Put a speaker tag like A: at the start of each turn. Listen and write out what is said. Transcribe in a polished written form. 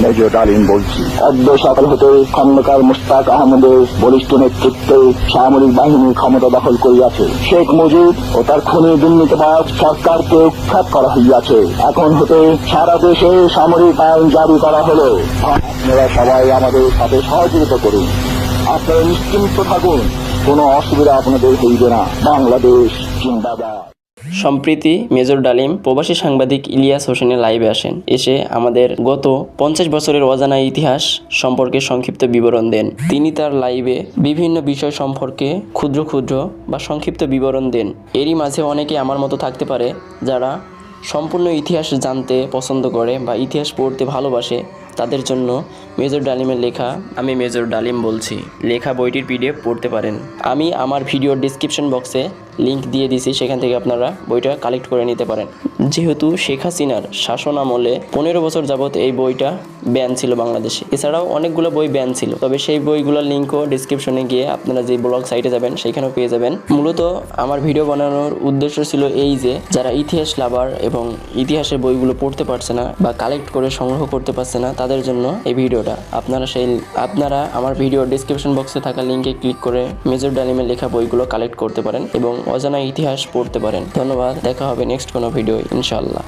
A: Major ডালিম বলছি। অদ্য সকাল হতে খন্দকার মুশতাক আহমদের বলিষ্ঠ নেতৃত্বে সামরিক বাহিনী ক্ষমতা দখল করিয়াছে। শেখ মুজিব ও তার খুনি দুর্নীতিবাজ সরকারকে উৎখাত করা হইয়াছে। এখন হতে সারা দেশে সামরিক আইন জারি করা হলো। আপনারা সবাই আমাদের সাথে সহযোগিতা করুন। আপনারা নিশ্চিন্ত থাকুন, কোনো অসুবিধা আপনাদের হইবে না। বাংলাদেশ জিন্দাবাদ।
B: সম্প্রতি মেজর ডালিম প্রবাসী সাংবাদিক ইলিয়াস হোসেনের লাইভে আসেন। এসে আমাদের গত 50 বছরের অজানা ইতিহাস সম্পর্কে সংক্ষিপ্ত বিবরণ দেন। তিনি তার লাইভে বিভিন্ন বিষয় সম্পর্কে ক্ষুদ্র ক্ষুদ্র বা সংক্ষিপ্ত বিবরণ দেন। এরই মাঝে অনেকে আমার মতো থাকতে পারে যারা সম্পূর্ণ ইতিহাস জানতে পছন্দ করে বা ইতিহাস পড়তে ভালোবাসে। তাদের জন্য মেজর ডালিমের লেখা আমি মেজর ডালিম বলছি লেখা বইটির পিডিএফ পড়তে পারেন। আমি আমার ভিডিওর ডিসক্রিপশন বক্সে লিংক দিয়ে দিছি, সেখান থেকে আপনারা বইটা কালেক্ট করে নিতে পারেন। যেহেতু শেখ হাসিনার শাসন আমলে 15 বছর যাবৎ এই বইটা ব্যান ছিল বাংলাদেশে। এছাড়াও অনেকগুলো বই ব্যান ছিল, তবে সেই বইগুলোর লিঙ্কও ডিসক্রিপশনে গিয়ে আপনারা যে ব্লগ সাইটে যাবেন সেখানেও পেয়ে যাবেন। মূলত আমার ভিডিও বানানোর উদ্দেশ্য ছিল এই যে যারা ইতিহাস লাভার এবং ইতিহাসের বইগুলো পড়তে পারছে না বা কালেক্ট করে সংগ্রহ করতে পারছে না, তাদের জন্য এই ভিডিওটা। আপনারা আমার ভিডিওর ডিসক্রিপশন বক্সে থাকা লিঙ্কে ক্লিক করে মেজর ডালিমের লেখা বইগুলো কালেক্ট করতে পারেন এবং অজানা ইতিহাস পড়তে পারেন। ধন্যবাদ, দেখা হবে নেক্সট কোনো ভিডিও ইনশাআল্লাহ।